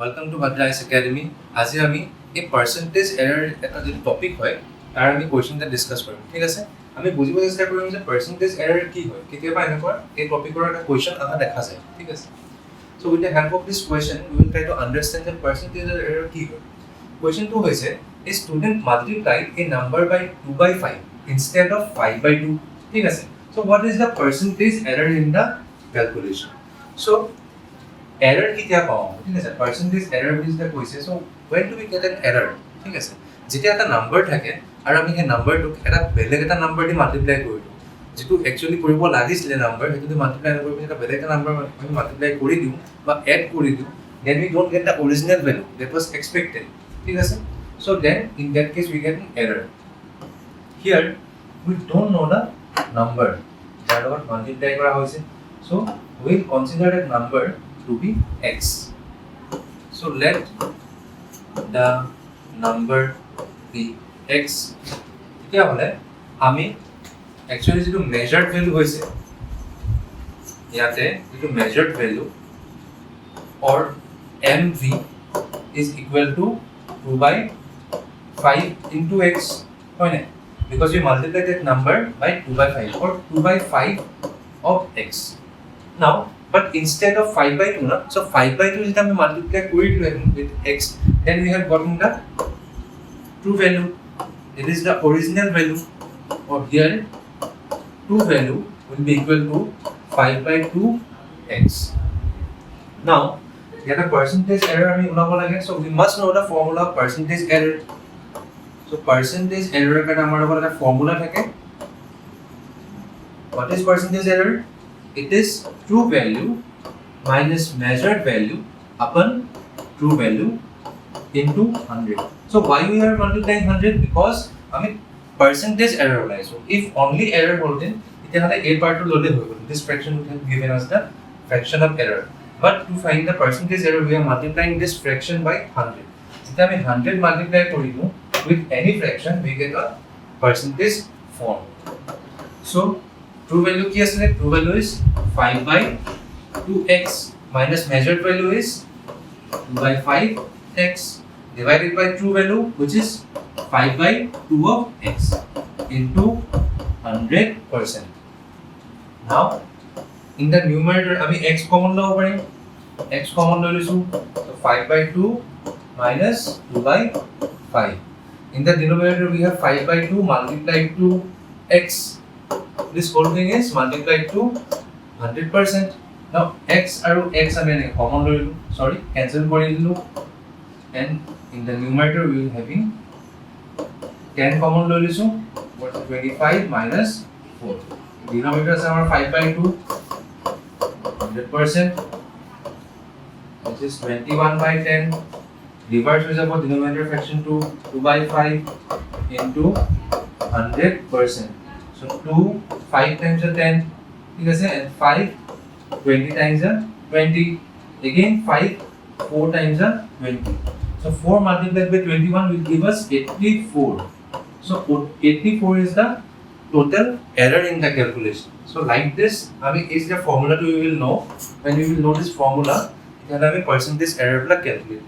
Welcome to Bhadra's Academy. আজি আমি এই পার্সেন্টেজ এরর একটা যে টপিক হয় তার আমি কোয়েশ্চনটা ডিসকাস কৰিম ঠিক আছে আমি বুজিব চেষ্টা কৰিম যে পার্সেন্টেজ এরর কি হয় কেতিয়াবা এনেকুৱা এই টপিকৰ এটা কোয়েশ্চন আহা দেখা যায় ঠিক আছে so with the help of this question we will try to understand the percentage error কি হয় question to হৈছে a student multiplied a number by 2 by 5 instead of 5 by 2 ঠিক আছে so what is the percentage error in the calculation so error কেতিয়া পাওঁ ঠিক আছে percentage error is the question so when do we get an error ঠিক আছে যেতিয়া এটা নাম্বার থাকে আৰু আমি সেই নাম্বাৰটোক এটা বেলেগ এটা নাম্বাৰ দি মাল্টিপ্লাই কৰি দিওঁ যেটো একচুয়ালি কৰিব লাগিছিলে নাম্বাৰ হেতু দি মাল্টিপ্লাই নকৰি এটা বেলেগ এটা নাম্বাৰ আমি মাল্টিপ্লাই কৰি দিওঁ বা এড কৰি দিওঁ then we don't get the original value that was expected ঠিক আছে so then in that case we get an error here we don't know the number যাৰ লগত মাল্টিপ্লাই কৰা হৈছে so we'll consider that number to be x so let the number be x क्या होले আমি actually যেটো measured value হৈছে ইয়াতে যেটো measured value or mv is equal to 2 by 5 into x হয় না because we multiply that number by 2 by 5 or 2 by 5 of x now but instead of 5 by 2 na so 5 by 2 যেটা আমি multiply কৰি দিলো with x then we have gotten the true value it is the original value or here true value will be equal to 5 by 2 x now get a percentage error ami ulabo lage so we must know the formula of percentage error so percentage error ka amar logor eta formula thake what is percentage error it is true value minus measured value upon true value into 100 so why we are multiplying 100 because I mean percentage error lies so if only error holden it hale a part to lole hoy this fraction would have given us the fraction of error but to find the percentage error we are multiplying this fraction by 100 jeta ami 100 multiply korilu with any fraction we get a percentage form so true value ki asle true value is 5 by 2x minus measured value is 2 by 5x divided by true value which is 5 by 2 of x into 100%. Now in the numerator I mean x common lo parim x common lo lisu so 5 by 2 minus 2 by 5 in the denominator we have 5 by 2 multiplied to x this whole thing is multiplied to 100% now x aru x ami common lo sorry cancel kori dilu and in the numerator we will having 10 common lo lisu what is 25 minus 4 denominator is our 5 by 2 100% which is 21 by 10 reverse is about denominator fraction to 2 by 5 into 100% so 2 5 times a 10 ठीक है and 5 20 times a 20 again 5 4 times a 20 so 4 multiplied by 21 will give us 84 so 84 is the total error in the calculation so like this I mean is the formula we will know when we will know this formula then I mean percentage error la calculate